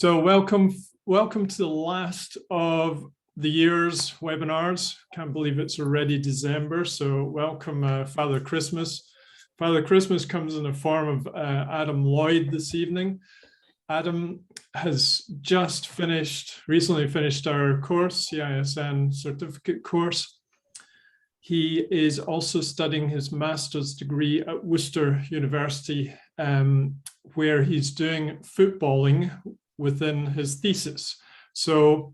So welcome to the last of the year's webinars. Can't believe it's already December. So welcome, Father Christmas. Father Christmas comes in the form of Adam Lloyd this evening. Adam has just recently finished our course, CISN certificate course. He is also studying his master's degree at Worcester University, where he's doing footballing within his thesis. So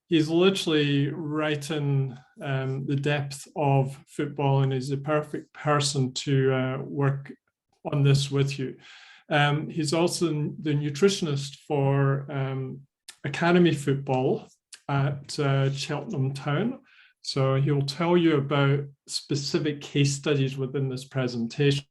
he's literally right in the depth of football, and he's the perfect person to work on this with you. He's also the nutritionist for academy football at Cheltenham Town. So he'll tell you about specific case studies within this presentation.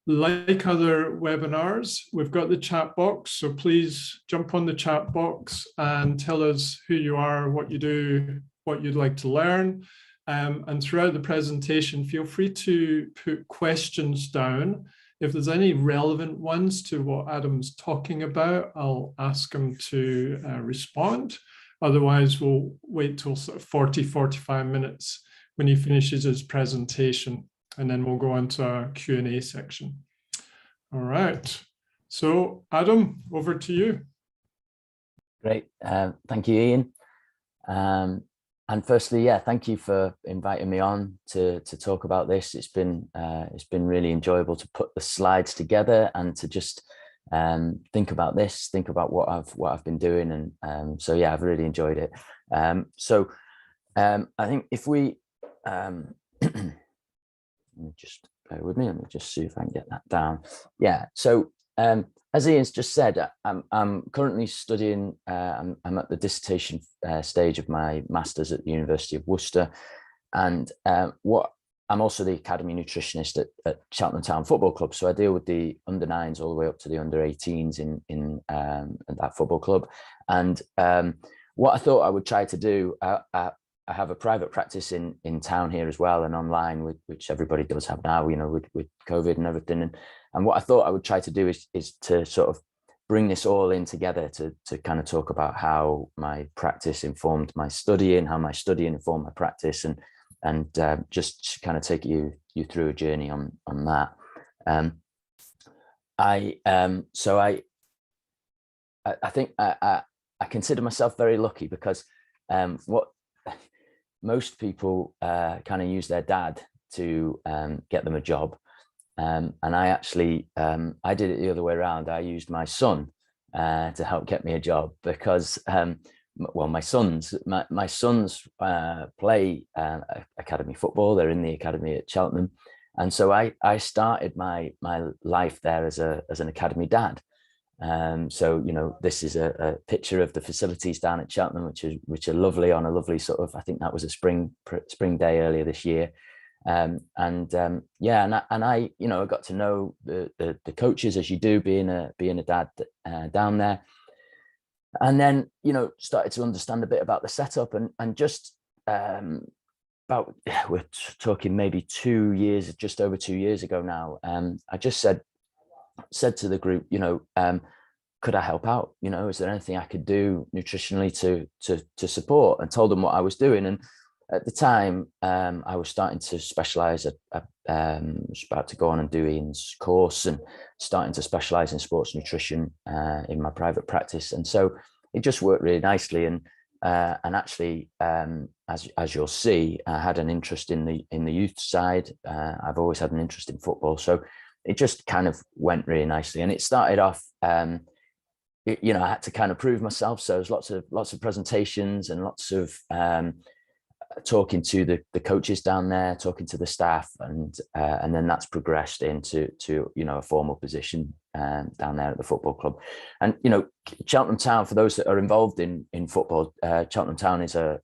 Like other webinars, we've got the chat box, so please jump on the chat box and tell us who you are, what you do, what you'd like to learn. And throughout the presentation, feel free to put questions down. If there's any relevant ones to what Adam's talking about, I'll ask him to respond. Otherwise, we'll wait till sort of 45 minutes when he finishes his presentation, and then we'll go on to our Q&A section. All right. So, Adam, over to you. Great. Thank you, Ian. And firstly, yeah, thank you for inviting me on to talk about this. It's been really enjoyable to put the slides together and to just think about this, think about what I've been doing, and so yeah, I've really enjoyed it. I think if we let me just bear with me. Let me just see if I can get that down. Yeah. So as Ian's just said, I'm currently studying. I'm at the dissertation stage of my master's at the University of Worcester, and I'm also the academy nutritionist at Cheltenham Town Football Club. So I deal with the under-9s all the way up to the under-18s in that football club. And what I thought I would try to do, I have a private practice in town here as well, and online, which everybody does have now, you know, with COVID and everything. And what I thought I would try to do is to sort of bring this all in together to kind of talk about how my practice informed my studying, how my studying informed my practice, and just kind of take you through a journey on that. I think I consider myself very lucky because what most people kind of use their dad to get them a job, and I actually I did it the other way around. I used my son to help get me a job because well, my sons play academy football. They're in the academy at Cheltenham, and so I started my life there as an academy dad. So you know, this is a picture of the facilities down at Cheltenham, which are lovely, on a lovely sort of, I think that was a spring day earlier this year. Yeah, and I you know, I got to know the coaches, as you do being a dad down there. And then, you know, started to understand a bit about the setup, and just about, we're talking maybe 2 years, just over 2 years ago now, I just said to the group, you know, could I help out? You know, is there anything I could do nutritionally to support? And told them what I was doing. And at the time, I was starting to specialize. I was about to go on and do Ian's course and starting to specialize in sports nutrition in my private practice. And so it just worked really nicely. And actually, as you'll see, I had an interest in the youth side. I've always had an interest in football, so it just kind of went really nicely. And it started off, you know, I had to kind of prove myself. So there's lots of presentations and lots of talking to the coaches down there, talking to the staff, and then that's progressed into you know, a formal position down there at the football club. And you know, Cheltenham Town, for those that are involved in football, Cheltenham Town is a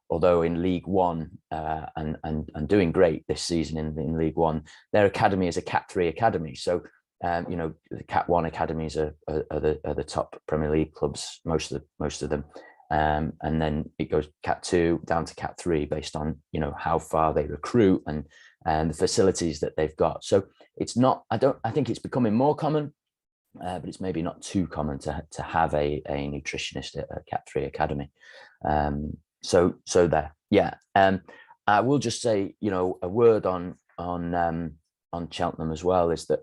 although in League One and doing great this season in League One, their academy is a Cat 3 academy. So you know, the Cat 1 academies are the top Premier League clubs, most of them. And then it goes Cat 2 down to Cat 3 based on, you know, how far they recruit and the facilities that they've got. So it's not, I think it's becoming more common but it's maybe not too common to have a nutritionist at a Cat 3 academy. So there, yeah. I will just say, you know, a word on Cheltenham as well is that,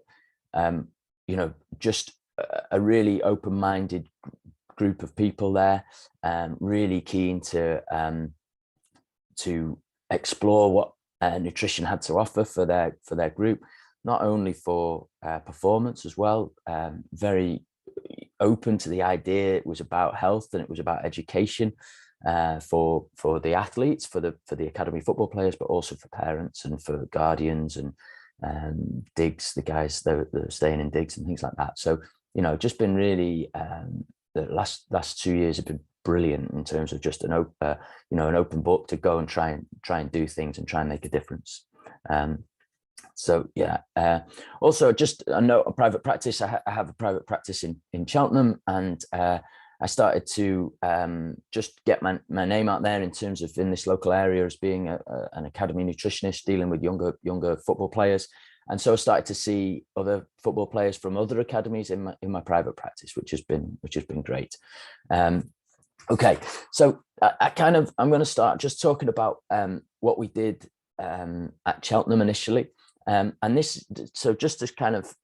you know, just a really open-minded group of people there, really keen to explore what nutrition had to offer for their group, not only for performance as well, very open to the idea. It was about health and it was about education for the athletes, for the academy football players, but also for parents and for guardians and digs, the guys that are staying in digs and things like that. So, you know, just been really, the last 2 years have been brilliant in terms of just an open book to go and try and do things and try and make a difference. So yeah. Also, just a note on private practice. I have a private practice in Cheltenham, and I started to just get my name out there in terms of in this local area as being an academy nutritionist dealing with younger football players. And so I started to see other football players from other academies in my private practice, which has been great. Okay, so I'm going to start just talking about what we did at Cheltenham initially. And this, so just to kind of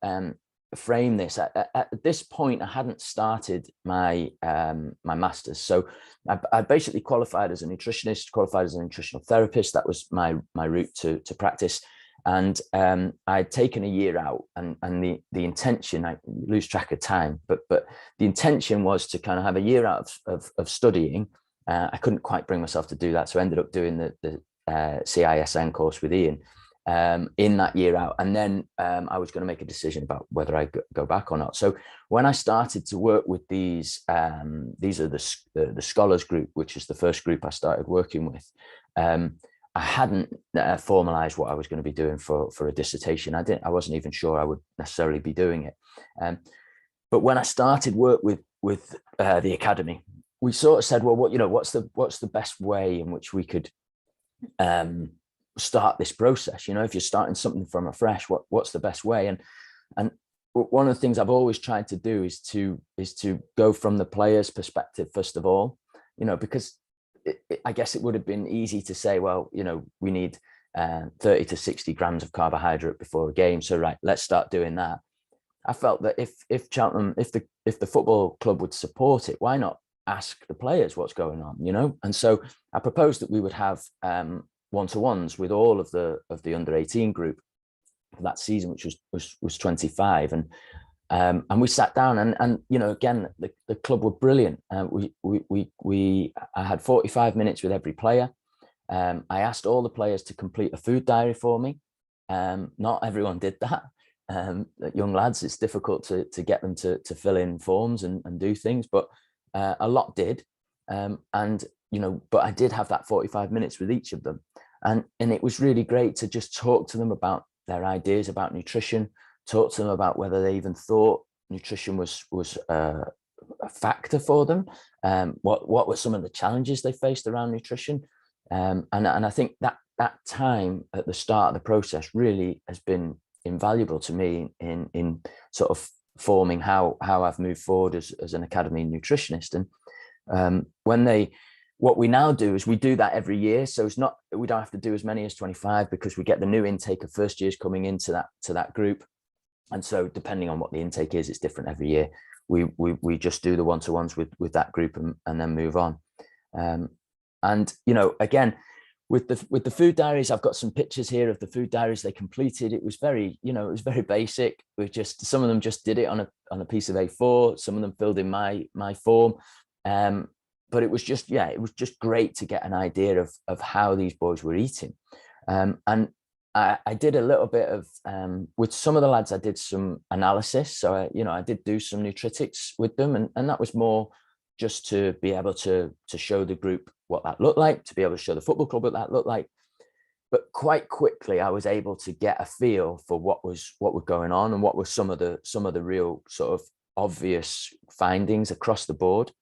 frame this, at this point, I hadn't started my master's. So I basically qualified as a nutritionist, qualified as a nutritional therapist. That was my route to practice. And I'd taken a year out, and the intention, I lose track of time, but the intention was to kind of have a year out of studying. I couldn't quite bring myself to do that, so I ended up doing the CISN course with Ian in that year out, and then I was going to make a decision about whether I go back or not. So when I started to work with these are the scholars group, which is the first group I started working with. I hadn't formalized what I was going to be doing for a dissertation. I wasn't even sure I would necessarily be doing it. But when I started work with the academy, we sort of said, well, what's the best way in which we could start this process? You know, if you're starting something from afresh, what's the best way? And one of the things I've always tried to do is to go from the player's perspective first of all, you know, because I guess it would have been easy to say, well, you know, we need 30 to 60 grams of carbohydrate before a game, so right, let's start doing that. I felt that if Cheltenham, if the football club would support it, why not ask the players what's going on, you know? And so I proposed that we would have one-to-ones with all of the under 18 group for that season, which was 25, and we sat down, and you know, again, the club were brilliant. I had 45 minutes with every player. I asked all the players to complete a food diary for me. Not everyone did that. Young lads, it's difficult to get them to fill in forms and do things, but a lot did. And you know, but I did have that 45 minutes with each of them, and it was really great to just talk to them about their ideas about nutrition. Talk to them about whether they even thought nutrition was a factor for them. What were some of the challenges they faced around nutrition? And I think that time at the start of the process really has been invaluable to me in sort of forming how I've moved forward as an academy nutritionist. And what we now do is we do that every year. So we don't have to do as many as 25 because we get the new intake of first years coming into that group. And so depending on what the intake is, it's different every year. We just do the one-to-ones with that group and then move on. And, you know, again, with the food diaries, I've got some pictures here of the food diaries they completed. It was very basic. Some of them just did it on a piece of A4. Some of them filled in my form. But it was just great to get an idea of how these boys were eating. And I did a little bit of, with some of the lads, I did some analysis. So, I did do some nutritics with them, and that was more just to be able to show the group what that looked like, to be able to show the football club what that looked like. But quite quickly, I was able to get a feel for what was going on and what were some of the real sort of obvious findings across the board.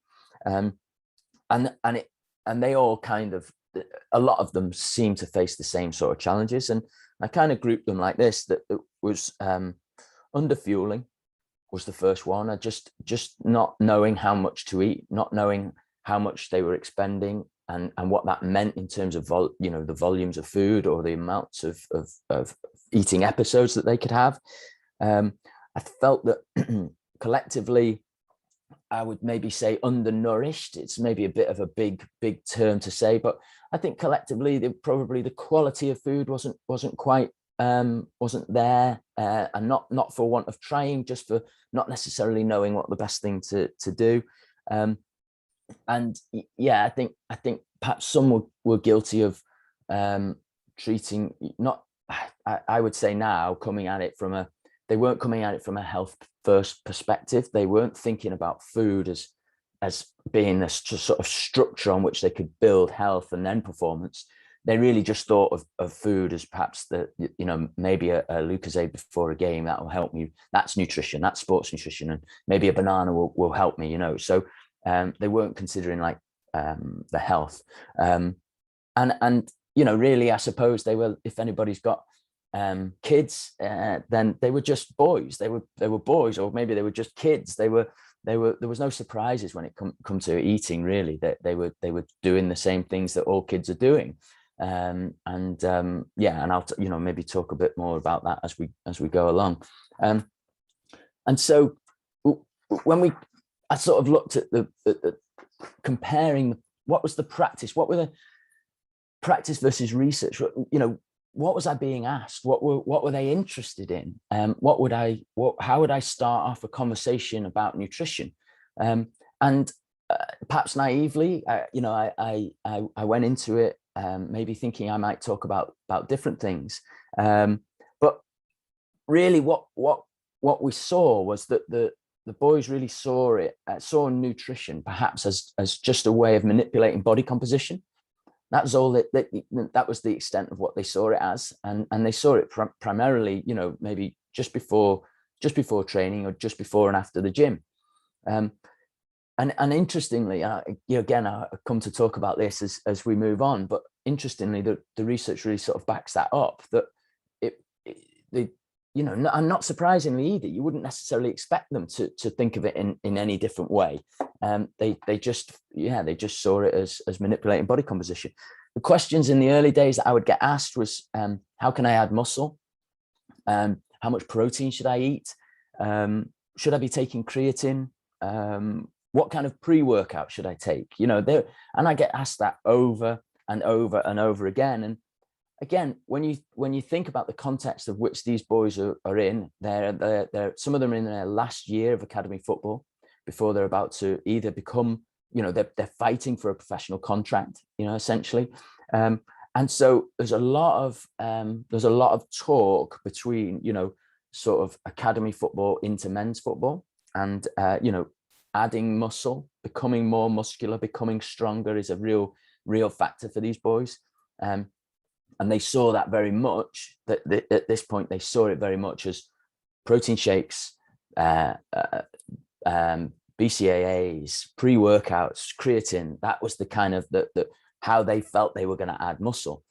And they all kind of, a lot of them seem to face the same sort of challenges. And I kind of grouped them like this, that it was underfueling, was the first one. I just not knowing how much to eat, not knowing how much they were expending, and what that meant in terms of the volumes of food or the amounts of eating episodes that they could have. I felt that collectively, I would maybe say undernourished. It's maybe a bit of a big term to say, but I think collectively, probably the quality of food wasn't quite wasn't there, and not for want of trying, just for not necessarily knowing what the best thing to do. And yeah, I think perhaps some were guilty of treating, not, I would say now, they weren't coming at it from a health first perspective. They weren't thinking about food as being this sort of structure on which they could build health and then performance. They really just thought of food as perhaps maybe a Lucozade before a game that will help me. That's nutrition, that's sports nutrition, and maybe a banana will help me, So they weren't considering like the health. And really, I suppose they were, if anybody's got kids, then they were just boys. They were boys, or maybe they were just kids. There was no surprises when it come to eating, really. That they were doing the same things that all kids are doing. And I'll maybe talk a bit more about that as we go along. And so when I sort of looked at the comparing what was the practice, what were the practice versus research, what was I being asked? What were they interested in? How would I start off a conversation about nutrition? And perhaps naively, I went into it maybe thinking I might talk about different things. But really, what we saw was that the boys really saw nutrition perhaps as just a way of manipulating body composition. That was all that was the extent of what they saw it as, and they saw it primarily, maybe just before training or just before and after the gym. And interestingly, again, I'll come to talk about this as we move on. But interestingly, the research really sort of backs that up. That and not surprisingly either, you wouldn't necessarily expect them to think of it in any different way. They just saw it as manipulating body composition. The questions in the early days that I would get asked was, how can I add muscle? How much protein should I eat? Should I be taking creatine? What kind of pre-workout should I take? And I get asked that over and over and over again. And again, when you think about the context of which these boys are in, they're some of them are in their last year of academy football before they're about to either become, they're fighting for a professional contract, essentially. And so there's a lot of talk between, sort of academy football into men's football, and adding muscle, becoming more muscular, becoming stronger is a real factor for these boys. And they saw that very much, that at this point, they saw it very much as protein shakes, BCAAs, pre-workouts, creatine. That was the kind of how they felt they were going to add muscle.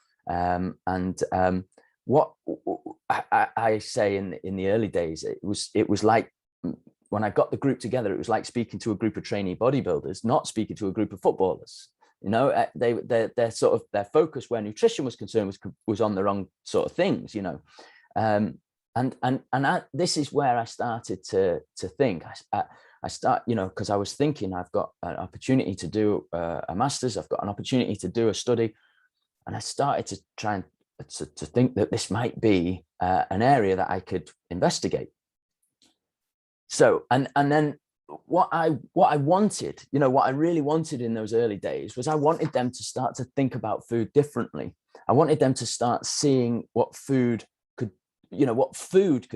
What I say in the early days, it was like, when I got the group together, it was like speaking to a group of trainee bodybuilders, not speaking to a group of footballers. Their sort of their focus where nutrition was concerned was on the wrong sort of things, this is where I started to think. I start, because I was thinking, I've got an opportunity to do a master's, I've got an opportunity to do a study, and I started to try and to think that this might be an area that I could investigate. So, and then what I wanted, what I really wanted in those early days was I wanted them to start to think about food differently. I wanted them to start seeing what food could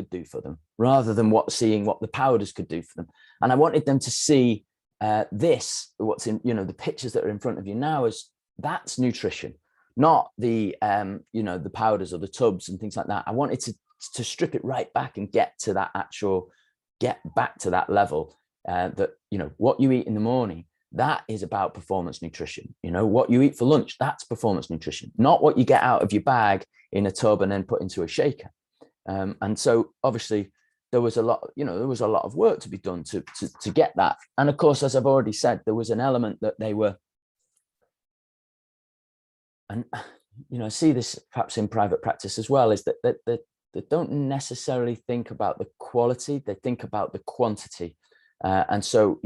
do for them, rather than seeing what the powders could do for them. And I wanted them to see what's in, the pictures that are in front of you now, as that's nutrition, not the the powders or the tubs and things like that. I wanted to strip it right back and get back to that level. That what you eat in the morning, that is about performance nutrition. What you eat for lunch, that's performance nutrition, not what you get out of your bag in a tub and then put into a shaker. And so obviously there was a lot, there was a lot of work to be done to get that. And of course, as I've already said, there was an element that they were, and I see this perhaps in private practice as well, is that they don't necessarily think about the quality, they think about the quantity. And so,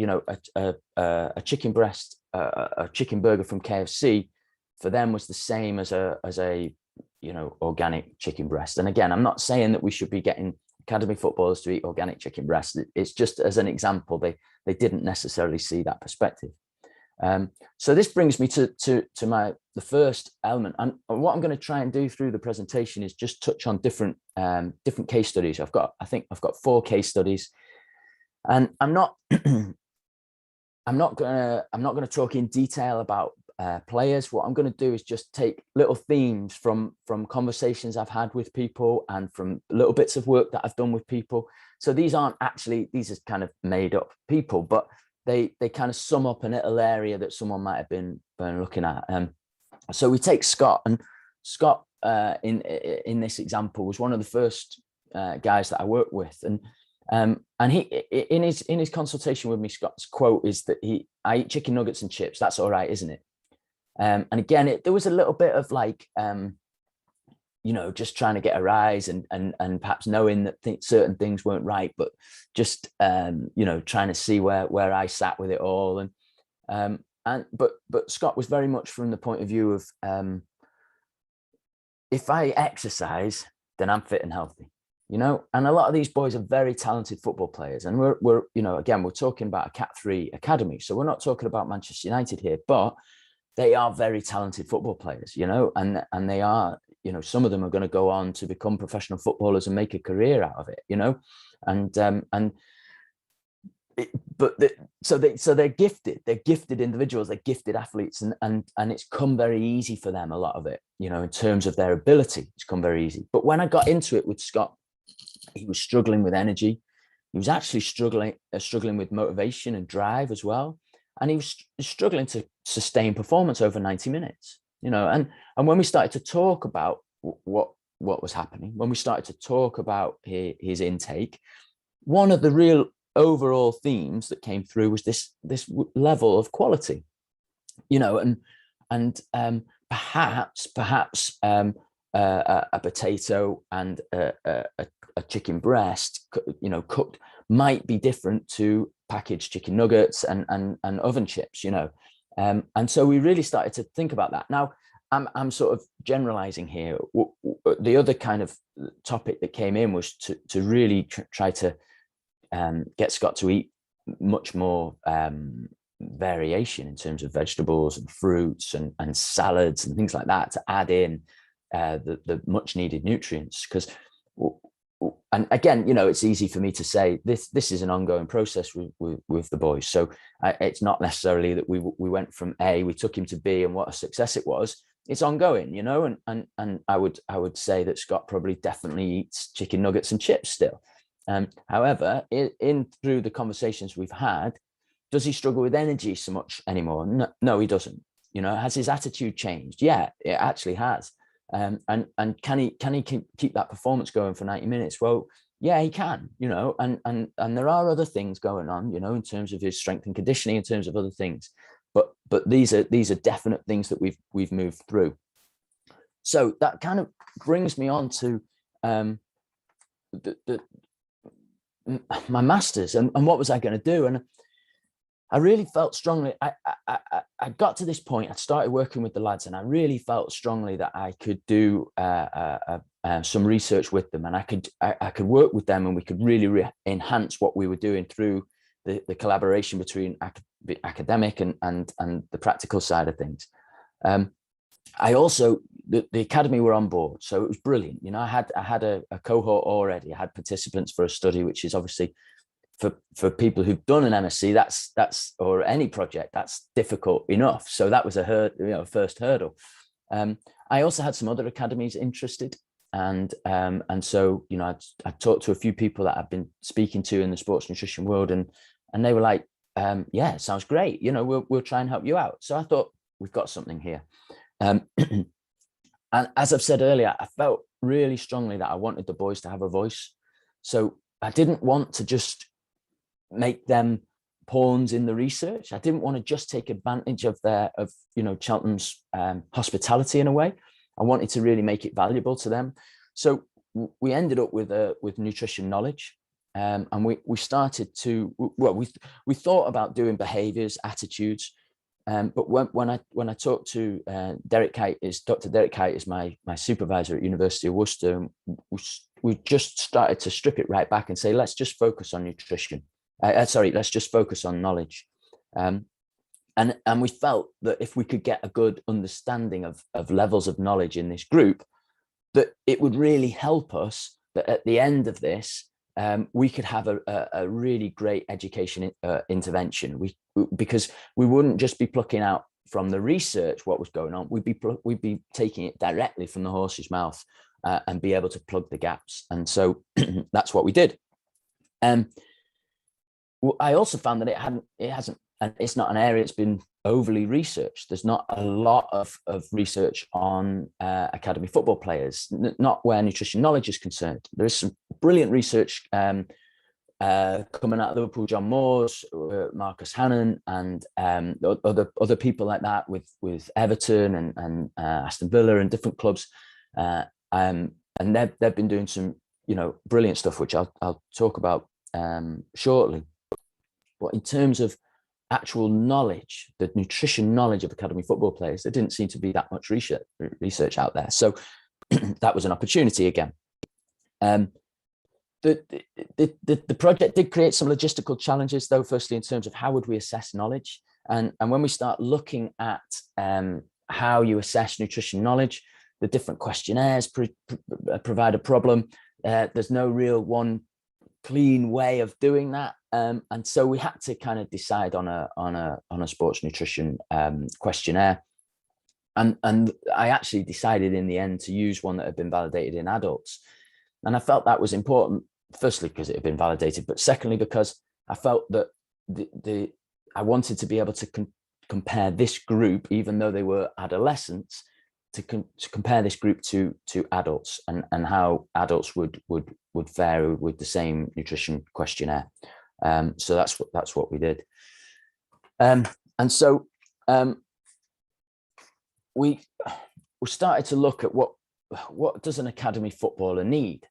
a chicken breast, a chicken burger from KFC, for them was the same as a organic chicken breast. And again, I'm not saying that we should be getting academy footballers to eat organic chicken breast. It's just as an example, they didn't necessarily see that perspective. So this brings me to the first element, and what I'm going to try and do through the presentation is just touch on different case studies. I think I've got 4 case studies, and I'm not going to talk in detail about players. What I'm going to do is just take little themes from conversations I've had with people and from little bits of work that I've done with people. So these are kind of made up people, but they kind of sum up a little area that someone might have been looking at. So we take Scott, and Scott in this example was one of the first guys that I worked with, and he in his consultation with me, Scott's quote is that I eat chicken nuggets and chips. That's all right, isn't it? And again, there was a little bit of like, just trying to get a rise and perhaps knowing that certain things weren't right, but just, trying to see where I sat with it all. But Scott was very much from the point of view of, if I exercise, then I'm fit and healthy, and a lot of these boys are very talented football players. And we're talking about a Cat 3 academy. So we're not talking about Manchester United here, but they are very talented football players, and they are, some of them are going to go on to become professional footballers and make a career out of it, so they're gifted individuals, they're gifted athletes, and it's come very easy for them, a lot of it, in terms of their ability, it's come very easy. But when I got into it with Scott, he was struggling with energy. He was actually struggling with motivation and drive as well. And he was struggling to sustain performance over 90 minutes, and when we started to talk about what was happening, when we started to talk about his intake, one of the real overall themes that came through was this level of quality, and perhaps a potato and a chicken breast, cooked, might be different to packaged chicken nuggets and oven chips, and so we really started to think about that. Now, I'm sort of generalizing here. The other kind of topic that came in was to really try to get Scott to eat much more variation in terms of vegetables and fruits and salads and things like that, to add in the much needed nutrients. Because, and again, it's easy for me to say this is an ongoing process with the boys. So it's not necessarily that we went from A, we took him to B, and what a success it was. It's ongoing, and I would say that Scott probably definitely eats chicken nuggets and chips still. However, through the conversations we've had, does he struggle with energy so much anymore? No, he doesn't. Has his attitude changed? Yeah, it actually has. And can he keep that performance going for 90 minutes? Well, yeah, he can, and there are other things going on, in terms of his strength and conditioning, in terms of other things. But these are definite things that we've moved through. So that kind of brings me on to my masters and what was I going to do? And I really felt strongly, I got to this point, I started working with the lads, and I really felt strongly that I could do some research with them, and I could work with them, and we could really enhance what we were doing through the collaboration between the academic and the practical side of things. I also, the academy were on board, so it was brilliant. I had a cohort already. I had participants for a study, which is obviously for people who've done an MSc, that's or any project, that's difficult enough. So that was a first hurdle. I also had some other academies interested, and so I talked to a few people that I've been speaking to in the sports nutrition world, and they were like, yeah, sounds great. We'll try and help you out. So I thought, we've got something here. And as I've said earlier, I felt really strongly that I wanted the boys to have a voice. So I didn't want to just make them pawns in the research. I didn't want to just take advantage of Cheltenham's hospitality in a way. I wanted to really make it valuable to them. So we ended up with nutrition knowledge. And we started to, we thought about doing behaviors, attitudes. But when I talked to Derek Kite, Dr. Derek Kite is my supervisor at University of Worcester. We just started to strip it right back and say, let's just focus on nutrition. Let's just focus on knowledge. And we felt that if we could get a good understanding of levels of knowledge in this group, that it would really help us that at the end of this, we could have a really great education intervention. Because we wouldn't just be plucking out from the research what was going on. We'd be taking it directly from the horse's mouth and be able to plug the gaps. And so that's what we did. I also found that it hasn't, and it's not an area that's been overly researched. There's not a lot of research on academy football players, not where nutrition knowledge is concerned. There is some brilliant research coming out of Liverpool, John Moores, Marcus Hannon, and other people like that with Everton and Aston Villa and different clubs. And they've been doing some, brilliant stuff, which I'll talk about shortly. But in terms of actual knowledge, the nutrition knowledge of academy football players, there didn't seem to be that much research out there. So that was an opportunity again. The project did create some logistical challenges, though. Firstly, in terms of how would we assess knowledge, and when we start looking at how you assess nutrition knowledge, the different questionnaires provide a problem. There's no real one clean way of doing that. And so we had to kind of decide on a sports nutrition questionnaire. And I actually decided in the end to use one that had been validated in adults. And I felt that was important, firstly, because it had been validated, but secondly, because I felt that I wanted to be able to compare this group, even though they were adolescents, to compare this group to adults and how adults would fare with the same nutrition questionnaire. So that's what we did. And so we started to look at what does an academy footballer need.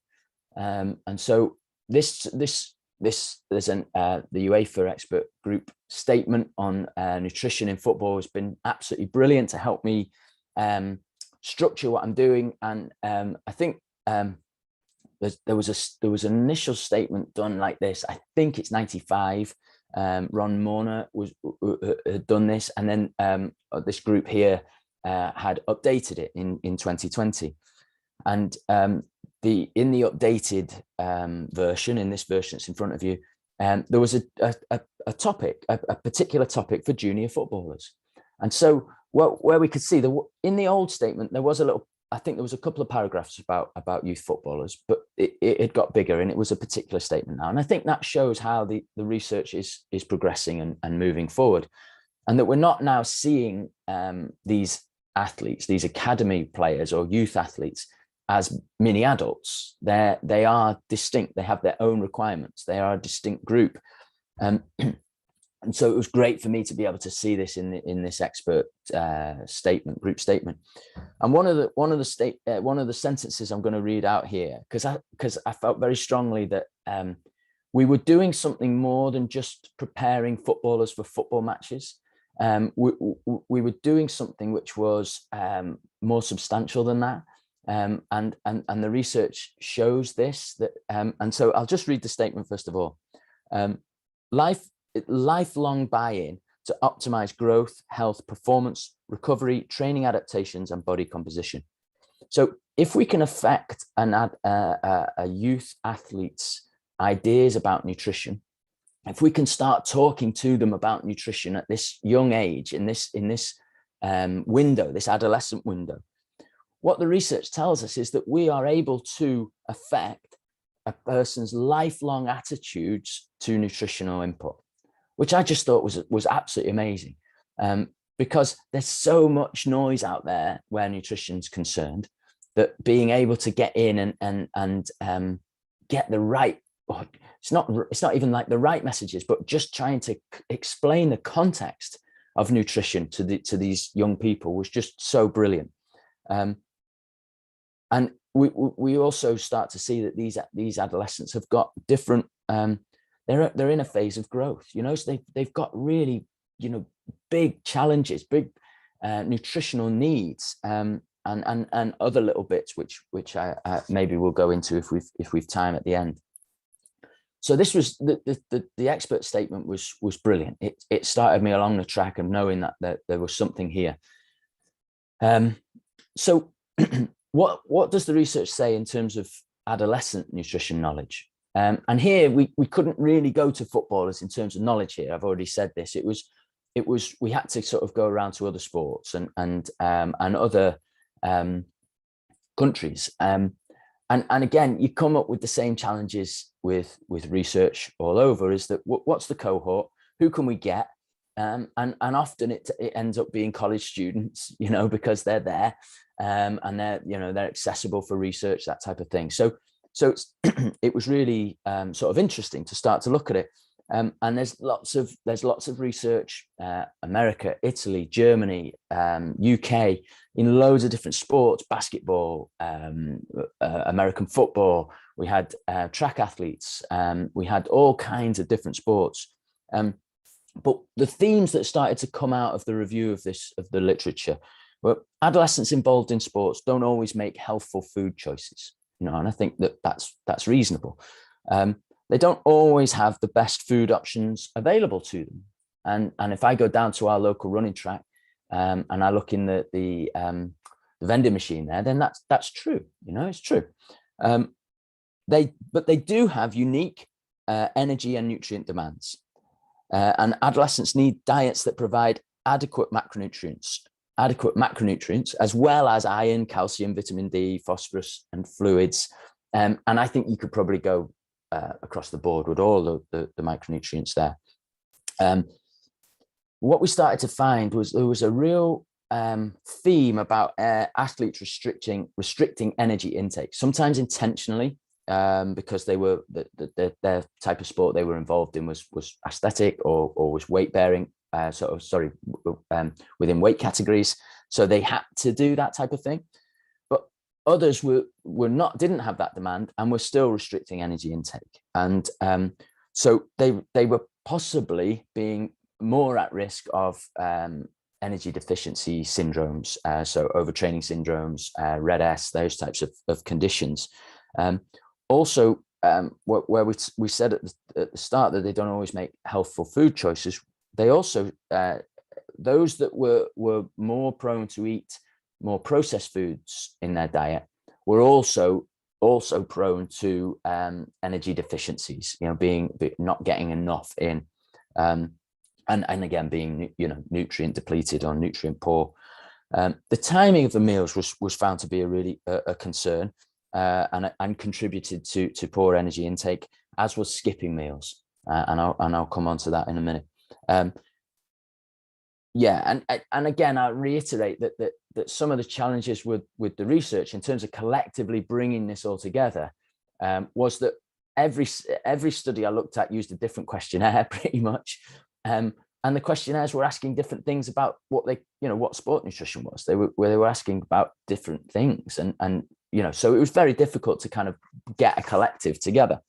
And so there's the UEFA expert group statement on nutrition in football has been absolutely brilliant to help me structure what I'm doing. And I think there was an initial statement done like this. I think it's 95. Ron Morner had done this, and then this group here had updated it in 2020. And in the updated version, in this version that's in front of you, there was a topic, a particular topic for junior footballers. And so where we could see in the old statement, there was I think there was a couple of paragraphs about youth footballers, but it got bigger, and it was a particular statement now. And I think that shows how the research is progressing and moving forward, and that we're not now seeing these athletes, these academy players or youth athletes, as mini adults. They are distinct. They have their own requirements. They are a distinct group. And so it was great for me to be able to see this in this expert group statement. And one of the sentences I'm going to read out here, because I felt very strongly that we were doing something more than just preparing footballers for football matches. We were doing something which was more substantial than that. And the research shows this. And so I'll just read the statement first of all. Lifelong buy-in to optimize growth, health, performance, recovery, training adaptations, and body composition. So if we can affect a youth athlete's ideas about nutrition, if we can start talking to them about nutrition at this young age, in this window, this adolescent window, what the research tells us is that we are able to affect a person's lifelong attitudes to nutritional input, which I just thought was absolutely amazing, because there's so much noise out there where nutrition's concerned, that being able to get in and get the right it's not even like the right messages, but just trying to explain the context of nutrition to these young people was just so brilliant. And we also start to see that these adolescents have got different, they're in a phase of growth, so they've got really, big challenges, big nutritional needs, and other little bits which I maybe we'll go into if we've time at the end. So this was the expert statement was brilliant. It started me along the track of knowing that there was something here. So what does the research say in terms of adolescent nutrition knowledge? And here we couldn't really go to footballers in terms of knowledge here. I've already said this. It was we had to sort of go around to other sports and other countries. And again, you come up with the same challenges with research all over. Is that what's the cohort? Who can we get? And often it ends up being college students, because they're there, and they're accessible for research, that type of thing. So it was really sort of interesting to start to look at it. And there's lots of research, America, Italy, Germany, UK, in loads of different sports, basketball, American football. We had track athletes. We had all kinds of different sports. But the themes that started to come out of the review of the literature were adolescents involved in sports don't always make healthful food choices, and I think that's reasonable. They don't always have the best food options available to them. And if I go down to our local running track and I look in the vending machine there, then that's true. It's true. But they do have unique energy and nutrient demands. And adolescents need diets that provide adequate macronutrients, as well as iron, calcium, vitamin D, phosphorus, and fluids. And I think you could probably go across the board with all the micronutrients there. What we started to find was there was a real theme about athletes restricting energy intake, sometimes intentionally, because they were their type of sport they were involved in was aesthetic or was weight bearing, within weight categories, so they had to do that type of thing. But others didn't have that demand and were still restricting energy intake, and so they were possibly being more at risk of energy deficiency syndromes, so overtraining syndromes, red S, those types of conditions. Also, where we said at the start that they don't always make healthful food choices, they also, those that were more prone to eat more processed foods in their diet were also prone to energy deficiencies, not getting enough in, and again being nutrient depleted or nutrient poor. The timing of the meals was found to be a concern. And contributed to poor energy intake, as was skipping meals, and I'll come on to that in a minute. And again, I'll reiterate that some of the challenges with the research in terms of collectively bringing this all together was that every study I looked at used a different questionnaire, pretty much, and the questionnaires were asking different things about what sport nutrition was. They were asking about different things, and so it was very difficult to kind of get a collective together.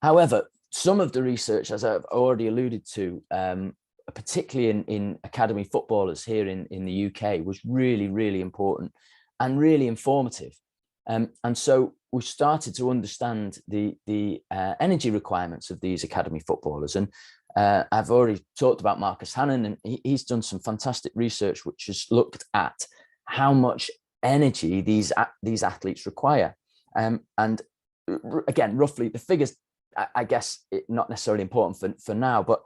However, some of the research, as I've already alluded to, particularly in academy footballers here in the UK, was really, really important and really informative. And so we started to understand the energy requirements of these academy footballers. And I've already talked about Marcus Hannon, and he's done some fantastic research which has looked at how much energy these athletes require. And again, roughly the figures, I guess, not necessarily important for now, but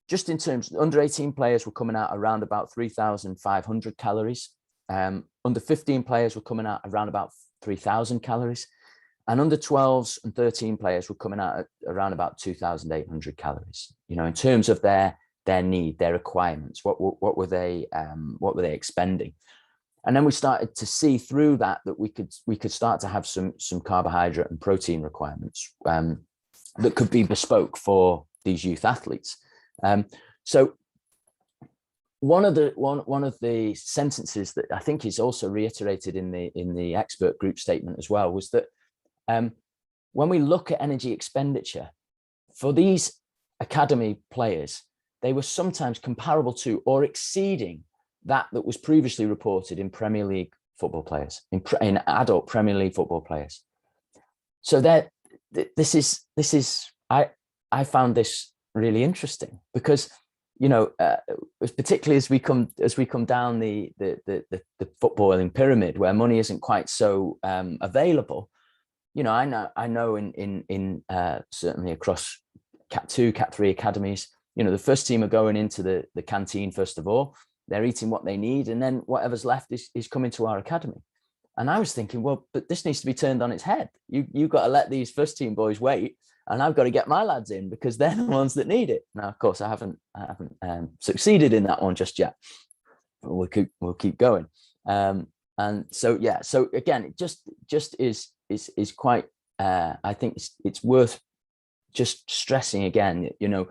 just in terms, under 18 players were coming out around about 3,500 calories. Under 15 players were coming out around about 3,000 calories. And under 12s and 13 players were coming out at around about 2,800 calories. In terms of their need, their requirements, what were they expending? And then we started to see through that we could start to have some carbohydrate and protein requirements that could be bespoke for these youth athletes. So one of the sentences that I think is also reiterated in the expert group statement as well was that when we look at energy expenditure for these academy players, they were sometimes comparable to or exceeding that was previously reported in Premier League football players, in adult Premier League football players. So this is I found this really interesting because, you know, particularly as we come down the footballing pyramid where money isn't quite so available. You know, I know in certainly across Cat 2, Cat 3 academies, you know, the first team are going into the canteen first of all. They're eating what they need, and then whatever's left is coming to our academy. And I was thinking, well, but this needs to be turned on its head. You've got to let these first team boys wait, and I've got to get my lads in because they're the ones that need it. Now, of course, I haven't succeeded in that one just yet. But we'll keep going. And so yeah, so again, it just is quite. I think it's worth just stressing again. You know,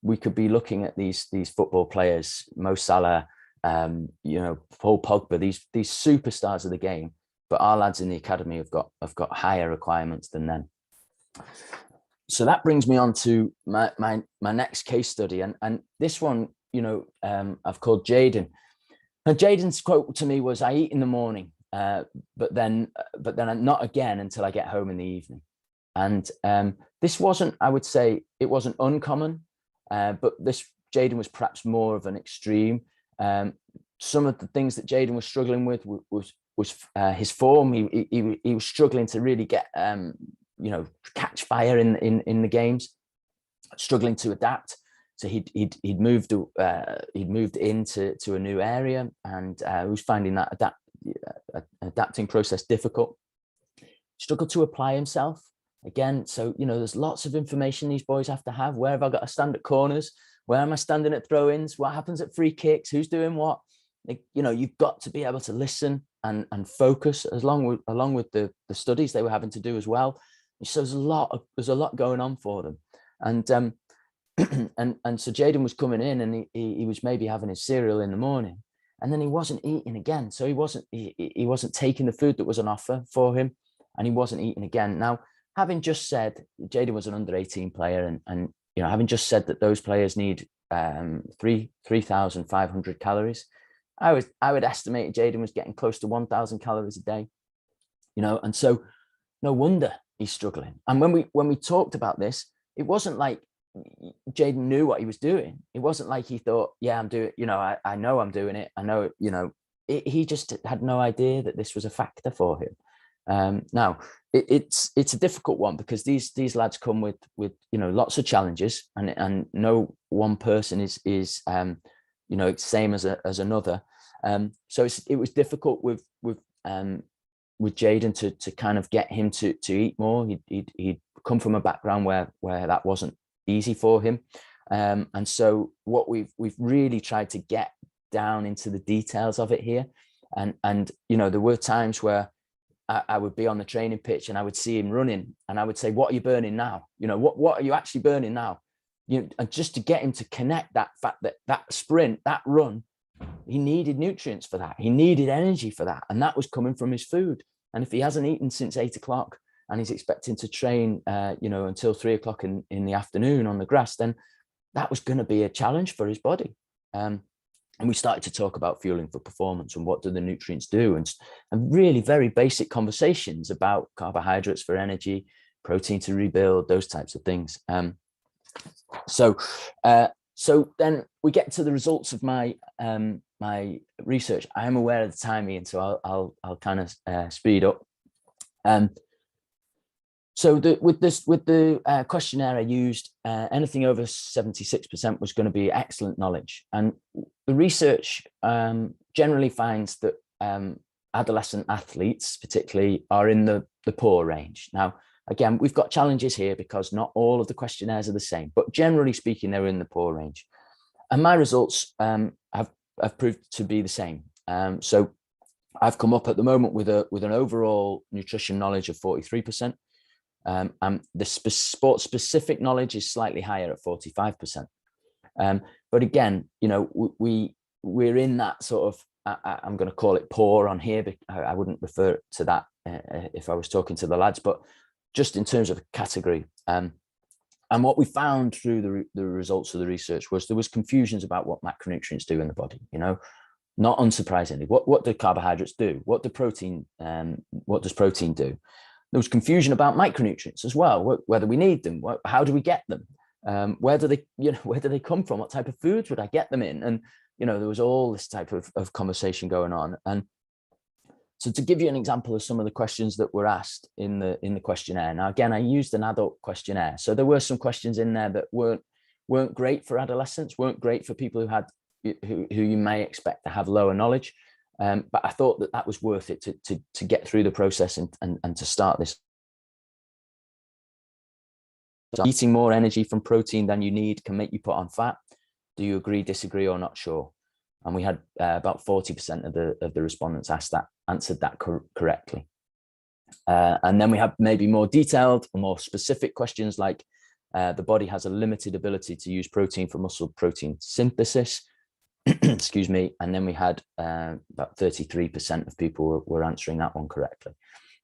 we could be looking at these football players, Mo Salah, you know, Paul Pogba, these superstars of the game, but our lads in the academy have got higher requirements than them. So that brings me on to my next case study, and this one, you know, I've called Jaden, and Jaden's quote to me was, "I eat in the morning, but then not again until I get home in the evening." And this wasn't, I would say, it wasn't uncommon. But this Jaden was perhaps more of an extreme. Some of the things that Jaden was struggling with was his form. He was struggling to really get you know, catch fire in the games, struggling to adapt. So he'd moved into a new area, and he was finding that adapting process difficult. Struggled to apply himself. Again, so, you know, there's lots of information these boys have to have. Where have I got to stand at corners? Where am I standing at throw-ins? What happens at free kicks? Who's doing what? You know, you've got to be able to listen and focus along with the studies they were having to do as well. So there's a lot going on for them. And and so Jaden was coming in, and he was maybe having his cereal in the morning, and then he wasn't eating again. So he wasn't taking the food that was on offer for him, and he wasn't eating again. Now, having just said Jaden was an under 18 player, and you know, having just said that those players need 3,500 calories, I would estimate Jaden was getting close to 1,000 calories a day, you know, and so no wonder he's struggling. And when we talked about this, it wasn't like Jaden knew what he was doing. It wasn't like he thought, yeah, I'm doing, you know, I know I'm doing it. I know, you know, he just had no idea that this was a factor for him. Now it's a difficult one because these lads come with you know, lots of challenges, and no one person is you know, same as another. So it was difficult with Jaden to kind of get him to eat more. He'd come from a background where that wasn't easy for him, and so what we've really tried to get down into the details of it here, and you know, there were times where I would be on the training pitch and I would see him running, and I would say, "What are you burning now? You know, what are you actually burning now?" You know, and just to get him to connect that fact that sprint, that run, he needed nutrients for that. He needed energy for that, and that was coming from his food. And if he hasn't eaten since 8 o'clock and he's expecting to train, you know, until 3 o'clock in the afternoon on the grass, then that was going to be a challenge for his body. And we started to talk about fueling for performance and what do the nutrients do, and really very basic conversations about carbohydrates for energy, protein to rebuild, those types of things. So then we get to the results of my my research. I am aware of the time, Ian, so I'll kind of speed up. So with the questionnaire I used, anything over 76% was going to be excellent knowledge. And the research generally finds that adolescent athletes particularly are in the poor range. Now, again, we've got challenges here because not all of the questionnaires are the same, but generally speaking, they're in the poor range. And my results have proved to be the same. So I've come up at the moment with an overall nutrition knowledge of 43%. And the sport specific knowledge is slightly higher at 45%. But again, you know, we're in that sort of, I'm going to call it poor on here, but I wouldn't refer to that if I was talking to the lads, but just in terms of a category. And what we found through the results of the research was there was confusions about what macronutrients do in the body. You know, not unsurprisingly, what do carbohydrates do? What does protein do? There was confusion about micronutrients as well, whether we need them, how do we get them? Where do they come from? What type of foods would I get them in? And, you know, there was all this type of conversation going on. And so to give you an example of some of the questions that were asked in the questionnaire. Now, again, I used an adult questionnaire. So there were some questions in there that weren't great for adolescents, weren't great for people who you may expect to have lower knowledge. But I thought that was worth it to get through the process and to start this. So eating more energy from protein than you need can make you put on fat. Do you agree, disagree, or not sure? And we had about 40% of the respondents answered that correctly. And then we have maybe more detailed or more specific questions like the body has a limited ability to use protein for muscle protein synthesis. Excuse me. And then we had about 33% of people were answering that one correctly.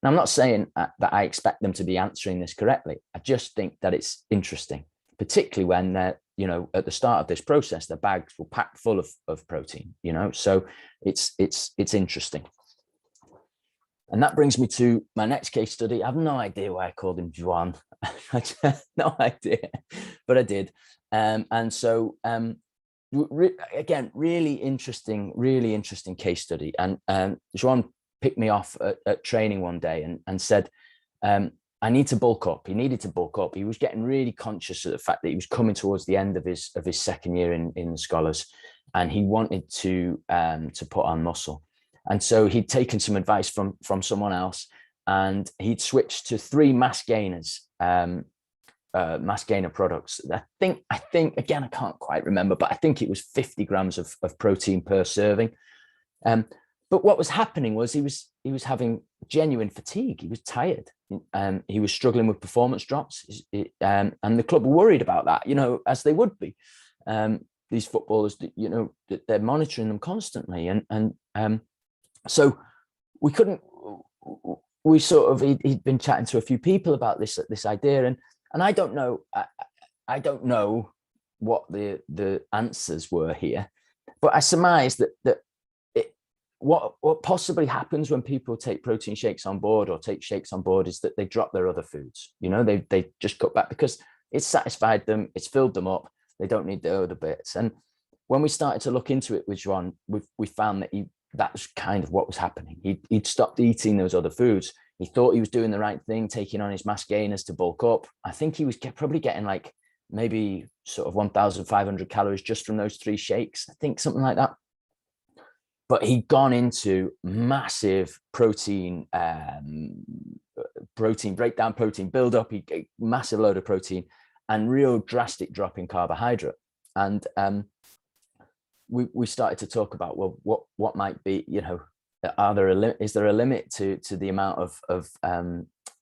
Now, I'm not saying that I expect them to be answering this correctly. I just think that it's interesting, particularly when they're, you know, at the start of this process, the bags were packed full of protein, you know, so it's interesting. And that brings me to my next case study. I have no idea why I called him Juan. No idea, but I did. And so, again, really interesting case study. And Juan picked me off at training one day and said, I need to bulk up. He needed to bulk up. He was getting really conscious of the fact that he was coming towards the end of his second year in the scholars, and he wanted to put on muscle. And so he'd taken some advice from someone else, and he'd switched to 3 mass gainers, mass gainer products. I think again, I can't quite remember, but I think it was 50 grams of protein per serving. But what was happening was he was having genuine fatigue. He was tired. He was struggling with performance drops, and the club were worried about that, you know, as they would be. These footballers, you know, they're monitoring them constantly, and so he'd been chatting to a few people about this idea, and I don't know what the answers were here, but I surmise that what possibly happens when people take protein shakes on board or take shakes on board is that they drop their other foods. You know, they just cut back because it's satisfied them, it's filled them up. They don't need the other bits. And when we started to look into it with Juan, we found that that was kind of what was happening. He'd stopped eating those other foods. He thought he was doing the right thing, taking on his mass gainers to bulk up. I think he was probably getting like maybe sort of 1,500 calories just from those 3 shakes. I think something like that. But he'd gone into massive protein breakdown, protein buildup, massive load of protein, and real drastic drop in carbohydrate. And we started to talk about, well, what might be, you know, is there a limit to the amount of